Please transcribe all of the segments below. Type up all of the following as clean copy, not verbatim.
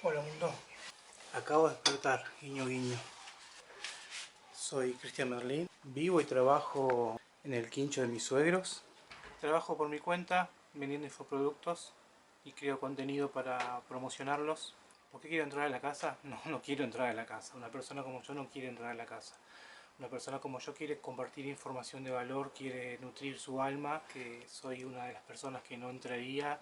Hola mundo, acabo de despertar, guiño guiño. Soy Cristian Merlín, vivo y trabajo en el quincho de mis suegros. Trabajo por mi cuenta vendiendo infoproductos y creo contenido para promocionarlos. ¿Por qué quiero entrar a la casa? No quiero entrar a la casa. Una persona como yo no quiere entrar a la casa. Una persona como yo quiere compartir información de valor, quiere nutrir su alma, que soy una de las personas que no entraría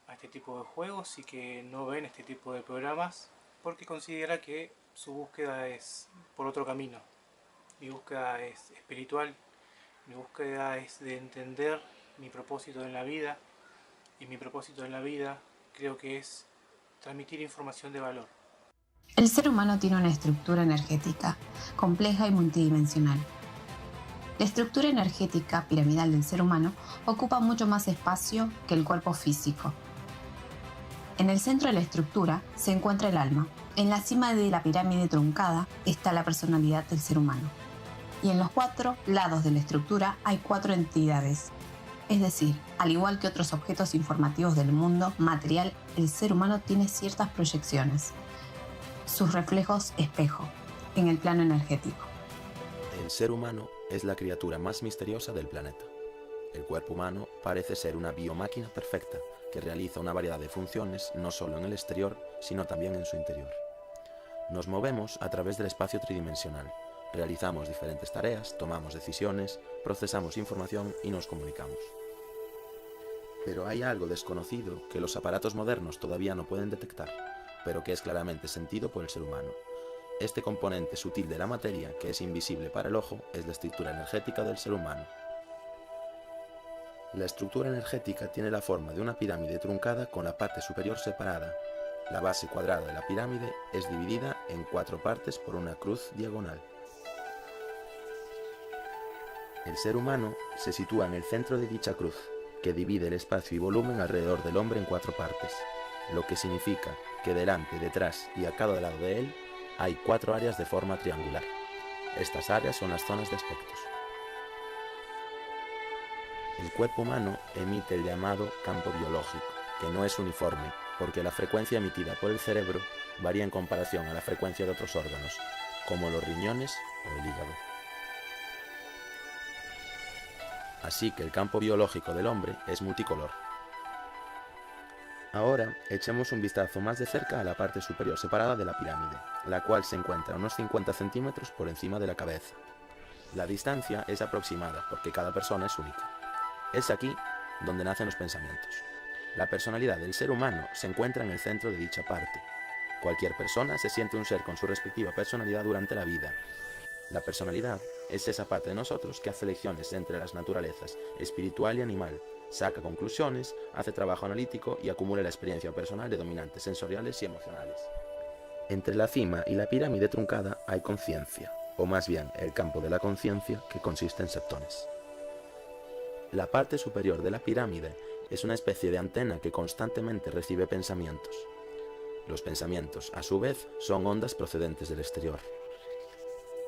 a este tipo de juegos y que no ven este tipo de programas porque considera que su búsqueda es por otro camino. Mi búsqueda es espiritual, mi búsqueda es de entender mi propósito en la vida y mi propósito en la vida creo que es transmitir información de valor. El ser humano tiene una estructura energética compleja y multidimensional. La estructura energética piramidal del ser humano ocupa mucho más espacio que el cuerpo físico. En el centro de la estructura se encuentra el alma. En la cima de la pirámide truncada está la personalidad del ser humano. Y en los 4 lados de la estructura hay 4 entidades. Es decir, al igual que otros objetos informativos del mundo material, el ser humano tiene ciertas proyecciones. Sus reflejos espejo, en el plano energético. El ser humano es la criatura más misteriosa del planeta. El cuerpo humano parece ser una biomáquina perfecta que realiza una variedad de funciones no solo en el exterior, sino también en su interior. Nos movemos a través del espacio tridimensional, realizamos diferentes tareas, tomamos decisiones, procesamos información y nos comunicamos. Pero hay algo desconocido que los aparatos modernos todavía no pueden detectar, pero que es claramente sentido por el ser humano. Este componente sutil de la materia, que es invisible para el ojo, es la estructura energética del ser humano. La estructura energética tiene la forma de una pirámide truncada con la parte superior separada. La base cuadrada de la pirámide es dividida en 4 partes por una cruz diagonal. El ser humano se sitúa en el centro de dicha cruz, que divide el espacio y volumen alrededor del hombre en 4 partes, lo que significa que delante, detrás y a cada lado de él hay 4 áreas de forma triangular. Estas áreas son las zonas de aspectos. El cuerpo humano emite el llamado campo biológico, que no es uniforme, porque la frecuencia emitida por el cerebro varía en comparación a la frecuencia de otros órganos, como los riñones o el hígado. Así que el campo biológico del hombre es multicolor. Ahora echemos un vistazo más de cerca a la parte superior separada de la pirámide, la cual se encuentra a unos 50 centímetros por encima de la cabeza. La distancia es aproximada porque cada persona es única. Es aquí donde nacen los pensamientos. La personalidad del ser humano se encuentra en el centro de dicha parte. Cualquier persona se siente un ser con su respectiva personalidad durante la vida. La personalidad es esa parte de nosotros que hace elecciones entre las naturalezas espiritual y animal, saca conclusiones, hace trabajo analítico y acumula la experiencia personal de dominantes sensoriales y emocionales. Entre la cima y la pirámide truncada hay conciencia, o más bien el campo de la conciencia, que consiste en septones. La parte superior de la pirámide es una especie de antena que constantemente recibe pensamientos. Los pensamientos, a su vez, son ondas procedentes del exterior.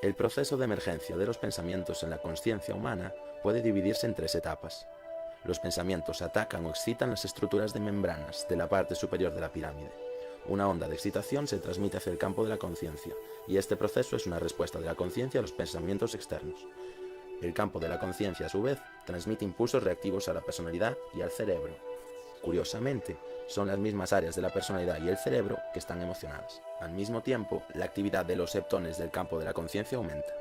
El proceso de emergencia de los pensamientos en la consciencia humana puede dividirse en 3 etapas. Los pensamientos atacan o excitan las estructuras de membranas de la parte superior de la pirámide. Una onda de excitación se transmite hacia el campo de la conciencia, y este proceso es una respuesta de la conciencia a los pensamientos externos. El campo de la conciencia, a su vez, transmite impulsos reactivos a la personalidad y al cerebro. Curiosamente, son las mismas áreas de la personalidad y el cerebro que están emocionadas. Al mismo tiempo, la actividad de los septones del campo de la conciencia aumenta.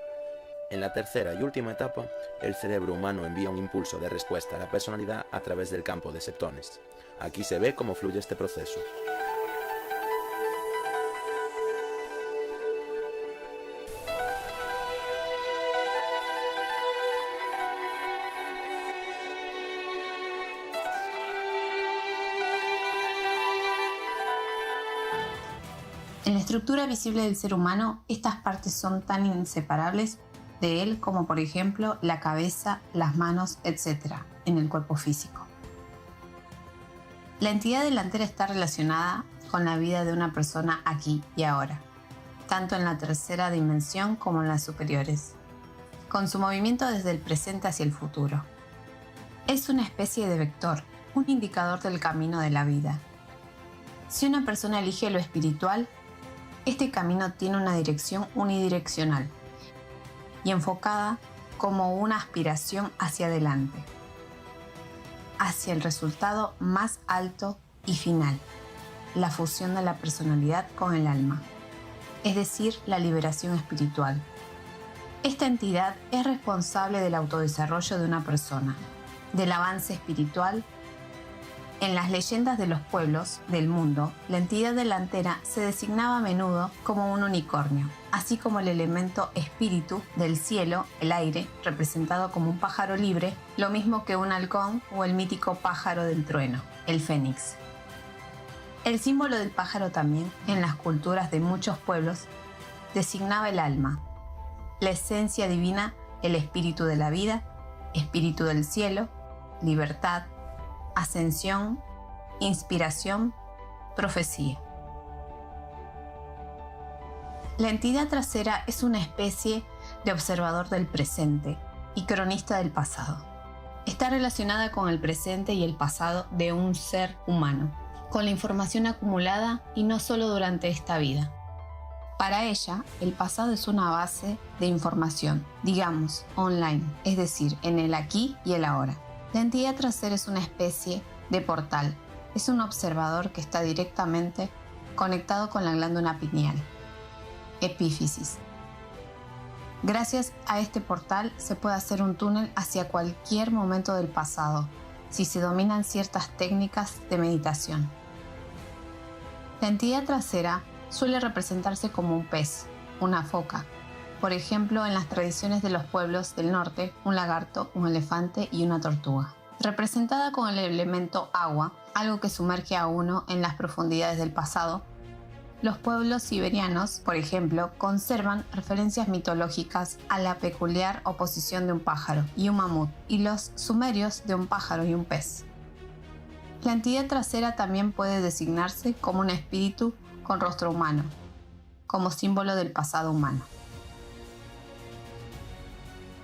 En la tercera y última etapa, el cerebro humano envía un impulso de respuesta a la personalidad a través del campo de septones. Aquí se ve cómo fluye este proceso. En la estructura visible del ser humano, estas partes son tan inseparables de él como, por ejemplo, la cabeza, las manos, etc., en el cuerpo físico. La entidad delantera está relacionada con la vida de una persona aquí y ahora, tanto en la tercera dimensión como en las superiores, con su movimiento desde el presente hacia el futuro. Es una especie de vector, un indicador del camino de la vida. Si una persona elige lo espiritual, este camino tiene una dirección unidireccional y enfocada como una aspiración hacia adelante, hacia el resultado más alto y final, la fusión de la personalidad con el alma, es decir, la liberación espiritual. Esta entidad es responsable del autodesarrollo de una persona, del avance espiritual. En las leyendas de los pueblos del mundo, la entidad delantera se designaba a menudo como un unicornio, así como el elemento espíritu del cielo, el aire, representado como un pájaro libre, lo mismo que un halcón o el mítico pájaro del trueno, el fénix. El símbolo del pájaro también, en las culturas de muchos pueblos, designaba el alma, la esencia divina, el espíritu de la vida, espíritu del cielo, libertad, ascensión, inspiración, profecía. La entidad trasera es una especie de observador del presente y cronista del pasado. Está relacionada con el presente y el pasado de un ser humano, con la información acumulada y no solo durante esta vida. Para ella, el pasado es una base de información, digamos, online, es decir, en el aquí y el ahora. La entidad trasera es una especie de portal, es un observador que está directamente conectado con la glándula pineal, epífisis. Gracias a este portal se puede hacer un túnel hacia cualquier momento del pasado, si se dominan ciertas técnicas de meditación. La entidad trasera suele representarse como un pez, una foca. Por ejemplo, en las tradiciones de los pueblos del norte, un lagarto, un elefante y una tortuga. Representada con el elemento agua, algo que sumerge a uno en las profundidades del pasado, los pueblos siberianos, por ejemplo, conservan referencias mitológicas a la peculiar oposición de un pájaro y un mamut, y los sumerios de un pájaro y un pez. La entidad trasera también puede designarse como un espíritu con rostro humano, como símbolo del pasado humano.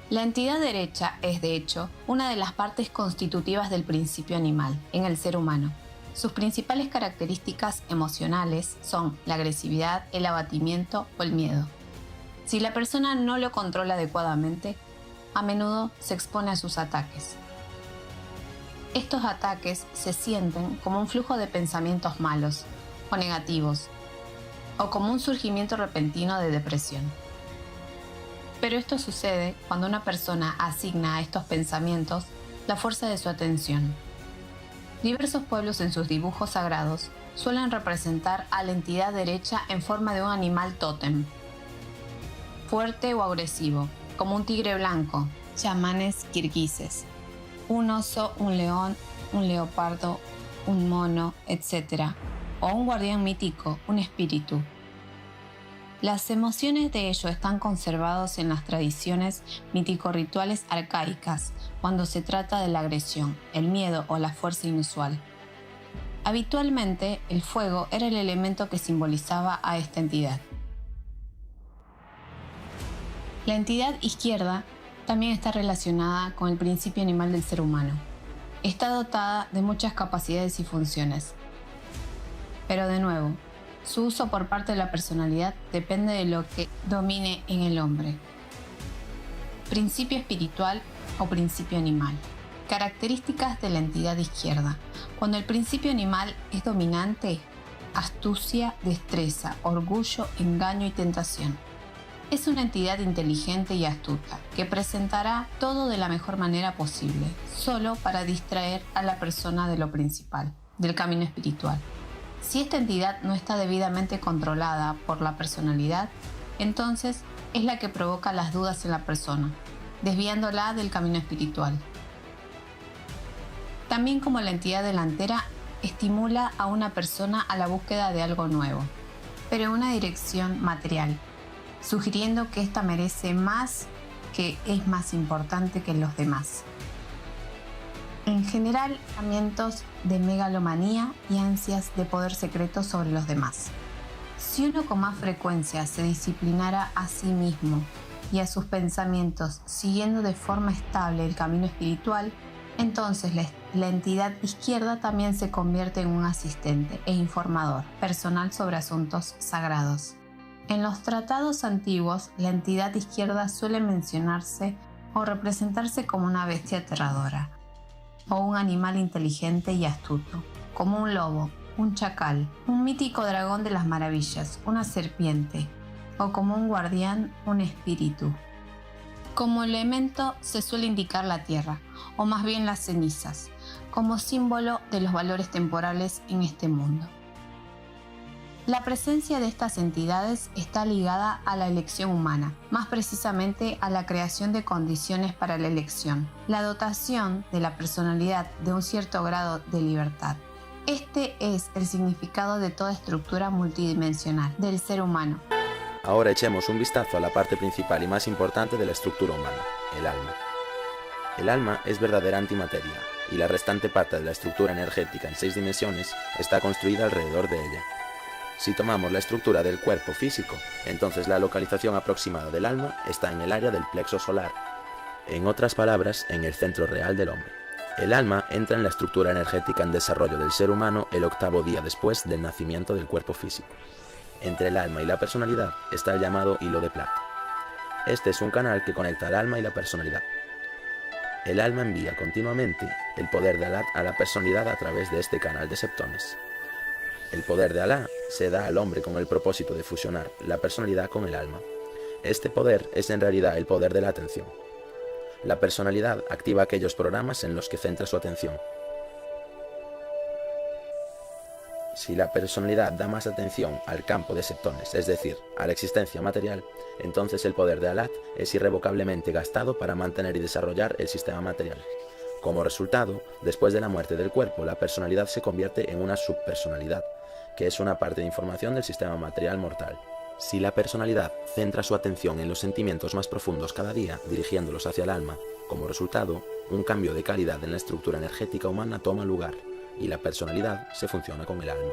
La entidad derecha es, de hecho, una de las partes constitutivas del principio animal en el ser humano. Sus principales características emocionales son la agresividad, el abatimiento o el miedo. Si la persona no lo controla adecuadamente, a menudo se expone a sus ataques. Estos ataques se sienten como un flujo de pensamientos malos o negativos, o como un surgimiento repentino de depresión. Pero esto sucede cuando una persona asigna a estos pensamientos la fuerza de su atención. Diversos pueblos en sus dibujos sagrados suelen representar a la entidad derecha en forma de un animal tótem, fuerte o agresivo, como un tigre blanco, chamanes kirguises, un oso, un león, un leopardo, un mono, etc., o un guardián mítico, un espíritu. Las emociones de ello están conservados en las tradiciones mítico-rituales arcaicas cuando se trata de la agresión, el miedo o la fuerza inusual. Habitualmente, el fuego era el elemento que simbolizaba a esta entidad. La entidad izquierda también está relacionada con el principio animal del ser humano. Está dotada de muchas capacidades y funciones. Pero de nuevo, su uso por parte de la personalidad depende de lo que domine en el hombre. Principio espiritual o principio animal. Características de la entidad izquierda. Cuando el principio animal es dominante, astucia, destreza, orgullo, engaño y tentación. Es una entidad inteligente y astuta, que presentará todo de la mejor manera posible, solo para distraer a la persona de lo principal, del camino espiritual. Si esta entidad no está debidamente controlada por la personalidad, entonces es la que provoca las dudas en la persona, desviándola del camino espiritual. También como la entidad delantera estimula a una persona a la búsqueda de algo nuevo, pero en una dirección material, sugiriendo que ésta merece más, que es más importante que los demás. En general, pensamientos de megalomanía y ansias de poder secreto sobre los demás. Si uno con más frecuencia se disciplinara a sí mismo y a sus pensamientos siguiendo de forma estable el camino espiritual, Entonces la entidad izquierda también se convierte en un asistente e informador personal sobre asuntos sagrados. En los tratados antiguos, la entidad izquierda suele mencionarse o representarse como una bestia aterradora, o un animal inteligente y astuto, como un lobo, un chacal, un mítico dragón de las maravillas, una serpiente, o como un guardián, un espíritu. Como elemento se suele indicar la tierra, o más bien las cenizas, como símbolo de los valores temporales en este mundo. La presencia de estas entidades está ligada a la elección humana, más precisamente a la creación de condiciones para la elección, la dotación de la personalidad de un cierto grado de libertad. Este es el significado de toda estructura multidimensional del ser humano. Ahora echemos un vistazo a la parte principal y más importante de la estructura humana, el alma. El alma es verdadera antimateria, y la restante parte de la estructura energética en 6 dimensiones está construida alrededor de ella. Si tomamos la estructura del cuerpo físico, entonces la localización aproximada del alma está en el área del plexo solar, en otras palabras, en el centro real del hombre. El alma entra en la estructura energética en desarrollo del ser humano el 8º día después del nacimiento del cuerpo físico. Entre el alma y la personalidad está el llamado hilo de plata. Este es un canal que conecta el alma y la personalidad. El alma envía continuamente el poder de Alá a la personalidad a través de este canal de septones. El poder de Alá se da al hombre con el propósito de fusionar la personalidad con el alma. Este poder es en realidad el poder de la atención. La personalidad activa aquellos programas en los que centra su atención. Si la personalidad da más atención al campo de septones, es decir, a la existencia material, entonces el poder de Alá es irrevocablemente gastado para mantener y desarrollar el sistema material. Como resultado, después de la muerte del cuerpo, la personalidad se convierte en una subpersonalidad, que es una parte de información del sistema material mortal. Si la personalidad centra su atención en los sentimientos más profundos cada día, dirigiéndolos hacia el alma, como resultado, un cambio de calidad en la estructura energética humana toma lugar, y la personalidad se funciona con el alma.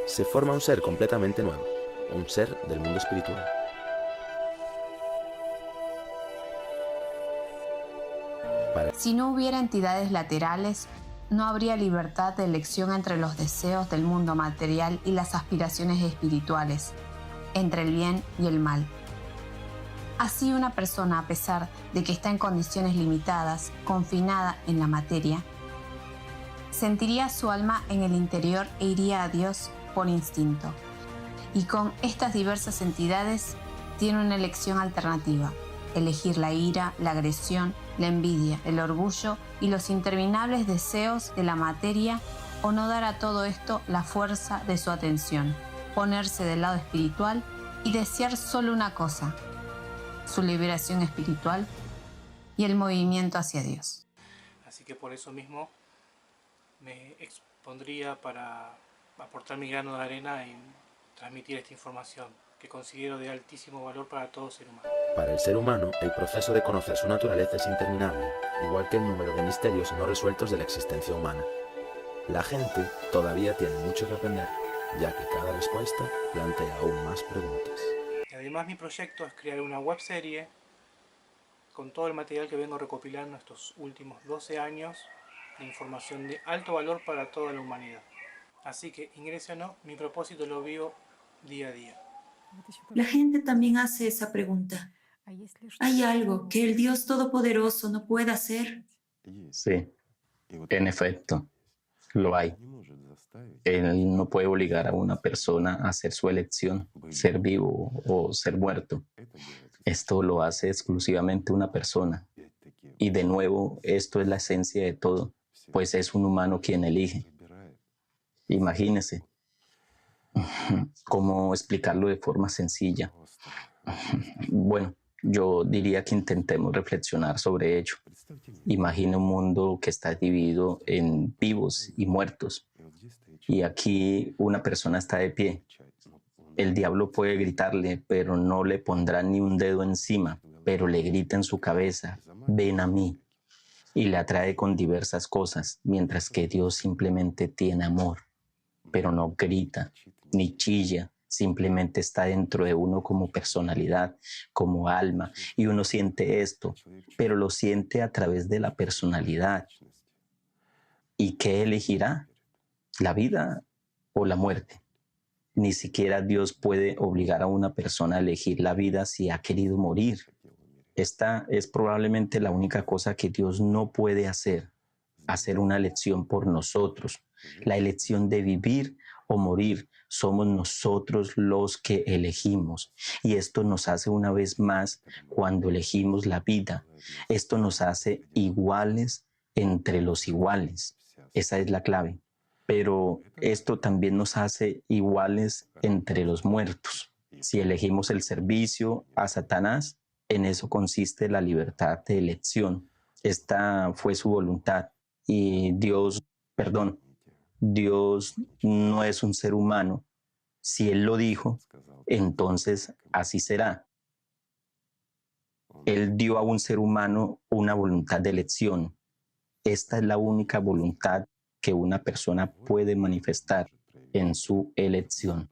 Se forma un ser completamente nuevo, un ser del mundo espiritual. Si no hubiera entidades laterales, no habría libertad de elección entre los deseos del mundo material y las aspiraciones espirituales, entre el bien y el mal. Así una persona, a pesar de que está en condiciones limitadas, confinada en la materia, sentiría su alma en el interior e iría a Dios por instinto. Y con estas diversas entidades tiene una elección alternativa: elegir la ira, la agresión, la envidia, el orgullo y los interminables deseos de la materia, o no dar a todo esto la fuerza de su atención, ponerse del lado espiritual y desear solo una cosa: su liberación espiritual y el movimiento hacia Dios. Así que por eso mismo me expondría para aportar mi grano de arena y transmitir esta información que considero de altísimo valor para todo ser humano. Para el ser humano, el proceso de conocer su naturaleza es interminable, igual que el número de misterios no resueltos de la existencia humana. La gente todavía tiene mucho que aprender, ya que cada respuesta plantea aún más preguntas. Y además mi proyecto es crear una webserie con todo el material que vengo recopilando estos últimos 12 años de información de alto valor para toda la humanidad. Así que ingrese o no, mi propósito lo vivo día a día. La gente también hace esa pregunta. ¿Hay algo que el Dios Todopoderoso no pueda hacer? Sí, en efecto, lo hay. Él no puede obligar a una persona a hacer su elección, ser vivo o ser muerto. Esto lo hace exclusivamente una persona. Y de nuevo, esto es la esencia de todo, pues es un humano quien elige. Imagínese. ¿Cómo explicarlo de forma sencilla? Bueno, yo diría que intentemos reflexionar sobre ello. Imagine un mundo que está dividido en vivos y muertos. Y aquí una persona está de pie. El diablo puede gritarle, pero no le pondrá ni un dedo encima, pero le grita en su cabeza: ven a mí. Y le atrae con diversas cosas, mientras que Dios simplemente tiene amor, pero no grita, ni chilla, simplemente está dentro de uno como personalidad, como alma, y uno siente esto, pero lo siente a través de la personalidad. ¿Y qué elegirá? ¿La vida o la muerte? Ni siquiera Dios puede obligar a una persona a elegir la vida si ha querido morir. Esta es probablemente la única cosa que Dios no puede hacer una elección por nosotros. La elección de vivir o morir somos nosotros los que elegimos. Y esto nos hace una vez más cuando elegimos la vida. Esto nos hace iguales entre los iguales. Esa es la clave. Pero esto también nos hace iguales entre los muertos. Si elegimos el servicio a Satanás, en eso consiste la libertad de elección. Esta fue su voluntad. Y Dios no es un ser humano. Si Él lo dijo, entonces así será. Él dio a un ser humano una voluntad de elección. Esta es la única voluntad que una persona puede manifestar en su elección.